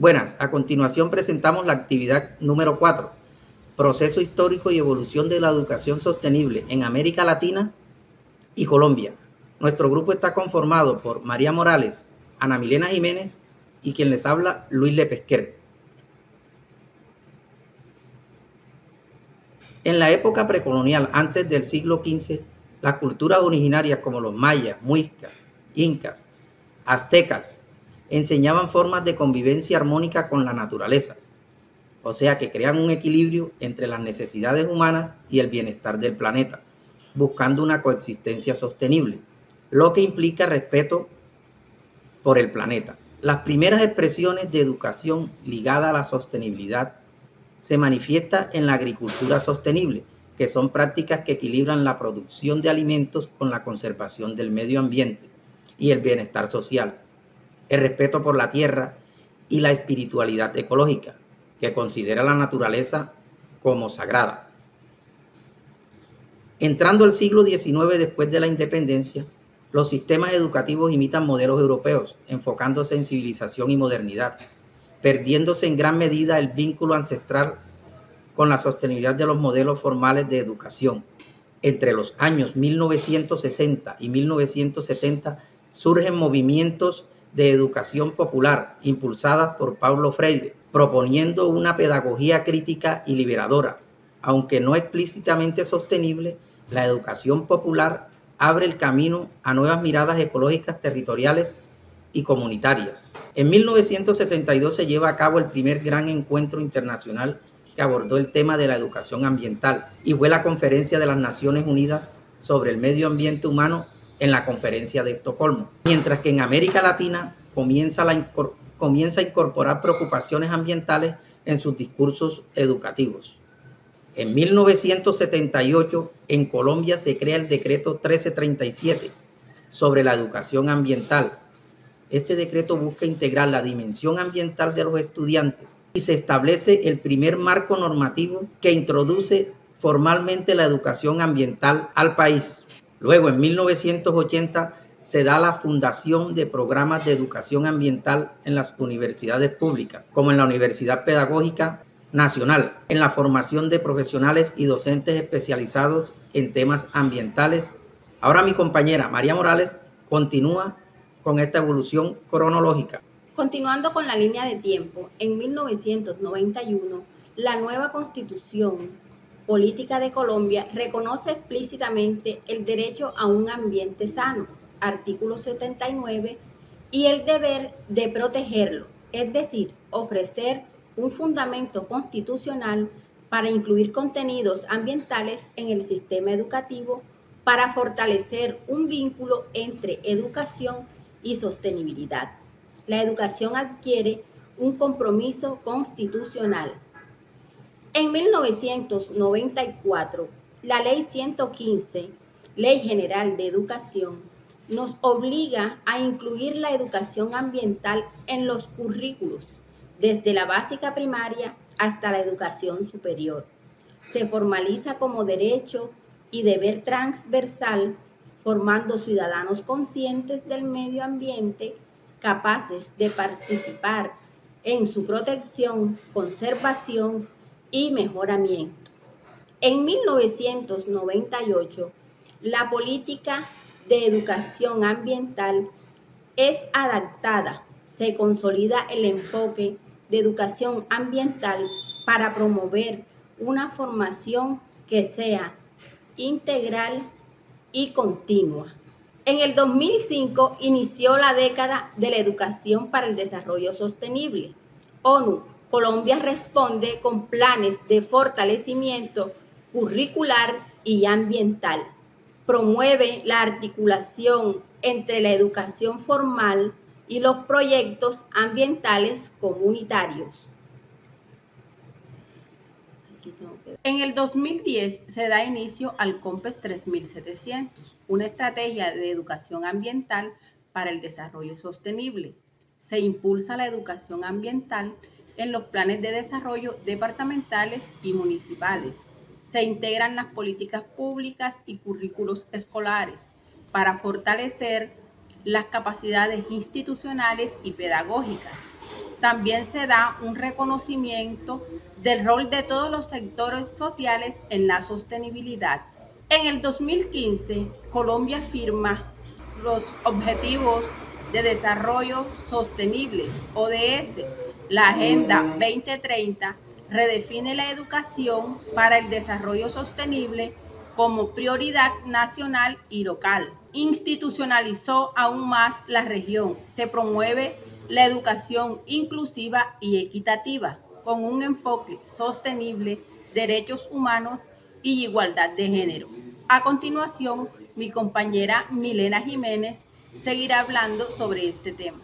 Buenas, a continuación presentamos la actividad número 4, proceso histórico y evolución de la educación sostenible en América Latina y Colombia. Nuestro grupo está conformado por María Morales, Ana Milena Jiménez y quien les habla, Luis Lepesquer. En la época precolonial, antes del siglo XV, las culturas originarias como los mayas, muiscas, incas, aztecas, enseñaban formas de convivencia armónica con la naturaleza, o sea que crean un equilibrio entre las necesidades humanas y el bienestar del planeta, buscando una coexistencia sostenible, lo que implica respeto por el planeta. Las primeras expresiones de educación ligada a la sostenibilidad se manifiesta en la agricultura sostenible, que son prácticas que equilibran la producción de alimentos con la conservación del medio ambiente y el bienestar social, el respeto por la tierra y la espiritualidad ecológica, que considera la naturaleza como sagrada. Entrando al siglo XIX después de la independencia, los sistemas educativos imitan modelos europeos, enfocándose en civilización y modernidad, perdiéndose en gran medida el vínculo ancestral con la sostenibilidad de los modelos formales de educación. Entre los años 1960 y 1970 surgen movimientos de educación popular impulsadas por Paulo Freire, proponiendo una pedagogía crítica y liberadora. Aunque no explícitamente sostenible, la educación popular abre el camino a nuevas miradas ecológicas, territoriales y comunitarias. En 1972 se lleva a cabo el primer gran encuentro internacional que abordó el tema de la educación ambiental y fue la Conferencia de las Naciones Unidas sobre el Medio Ambiente Humano en la Conferencia de Estocolmo. Mientras que en América Latina comienza a incorporar preocupaciones ambientales en sus discursos educativos. En 1978 en Colombia se crea el decreto 1337 sobre la educación ambiental. Este decreto busca integrar la dimensión ambiental de los estudiantes y se establece el primer marco normativo que introduce formalmente la educación ambiental al país. Luego, en 1980, se da la fundación de programas de educación ambiental en las universidades públicas, como en la Universidad Pedagógica Nacional, en la formación de profesionales y docentes especializados en temas ambientales. Ahora mi compañera María Morales continúa con esta evolución cronológica. Continuando con la línea de tiempo, en 1991, la nueva Constitución Política de Colombia reconoce explícitamente el derecho a un ambiente sano, artículo 79, y el deber de protegerlo, es decir, ofrecer un fundamento constitucional para incluir contenidos ambientales en el sistema educativo para fortalecer un vínculo entre educación y sostenibilidad. La educación adquiere un compromiso constitucional. En 1994, la Ley 115, Ley General de Educación, nos obliga a incluir la educación ambiental en los currículos, desde la básica primaria hasta la educación superior. Se formaliza como derecho y deber transversal, formando ciudadanos conscientes del medio ambiente, capaces de participar en su protección, conservación y mejoramiento. En 1998, la política de educación ambiental es adaptada, se consolida el enfoque de educación ambiental para promover una formación que sea integral y continua. En el 2005 inició la década de la educación para el desarrollo sostenible. ONU, Colombia responde con planes de fortalecimiento curricular y ambiental. Promueve la articulación entre la educación formal y los proyectos ambientales comunitarios. En el 2010 se da inicio al COMPES 3700, una estrategia de educación ambiental para el desarrollo sostenible. Se impulsa la educación ambiental en los planes de desarrollo departamentales y municipales. Se integran las políticas públicas y currículos escolares para fortalecer las capacidades institucionales y pedagógicas. también se da un reconocimiento del rol de todos los sectores sociales en la sostenibilidad. En el 2015, Colombia firma los Objetivos de Desarrollo Sostenibles, ODS. La Agenda 2030 redefine la educación para el desarrollo sostenible como prioridad nacional y local. Institucionalizó aún más la región. Se promueve la educación inclusiva y equitativa, con un enfoque sostenible, derechos humanos y igualdad de género. A continuación, mi compañera Milena Jiménez seguirá hablando sobre este tema.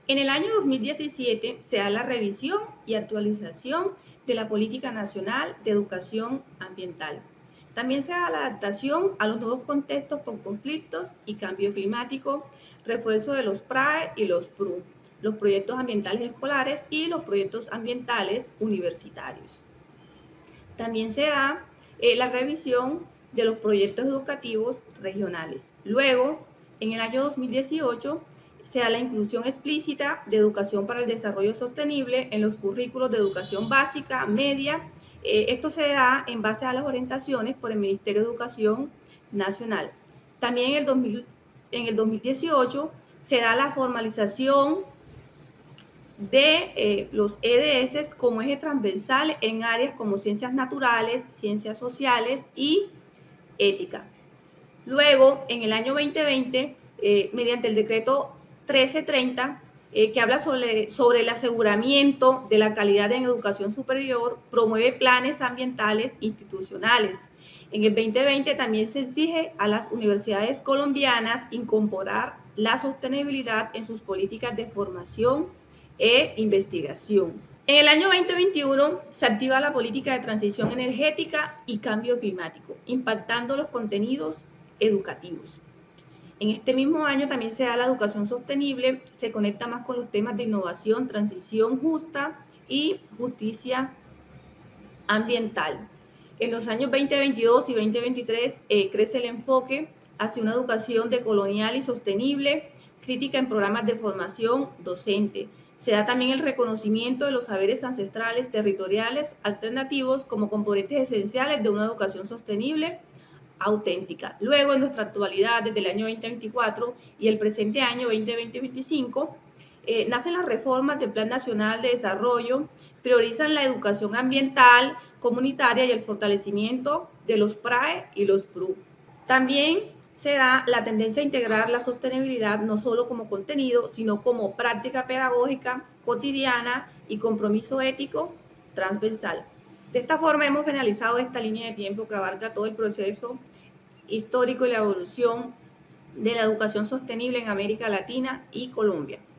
En el año 2017 se da la revisión y actualización de la Política Nacional de Educación Ambiental. También se da la adaptación a los nuevos contextos por conflictos y cambio climático, refuerzo de los PRAE y los PRU, los proyectos ambientales escolares y los proyectos ambientales universitarios. También se da la revisión de los proyectos educativos regionales. Luego, en el año 2018, se da la inclusión explícita de educación para el desarrollo sostenible en los currículos de educación básica, media. Esto se da en base a las orientaciones por el Ministerio de Educación Nacional. También en el 2018 se da la formalización de los EDS como eje transversal en áreas como ciencias naturales, ciencias sociales y ética. Luego, en el año 2020, mediante el decreto 1330, que habla sobre el aseguramiento de la calidad en educación superior, promueve planes ambientales institucionales. En el 2020 también se exige a las universidades colombianas incorporar la sostenibilidad en sus políticas de formación e investigación. En el año 2021 se activa la política de transición energética y cambio climático, impactando los contenidos educativos. En este mismo año también se da la educación sostenible, se conecta más con los temas de innovación, transición justa y justicia ambiental. En los años 2022 y 2023 crece el enfoque hacia una educación decolonial y sostenible, crítica en programas de formación docente. Se da también el reconocimiento de los saberes ancestrales, territoriales, alternativos como componentes esenciales de una educación sostenible auténtica. Luego, en nuestra actualidad, desde el año 2024 y el presente año 2020-2025, nacen las reformas del Plan Nacional de Desarrollo, priorizan la educación ambiental, comunitaria y el fortalecimiento de los PRAE y los PRU. También se da la tendencia a integrar la sostenibilidad no solo como contenido, sino como práctica pedagógica cotidiana y compromiso ético transversal. De esta forma hemos finalizado esta línea de tiempo que abarca todo el proceso histórico y la evolución de la educación sostenible en América Latina y Colombia.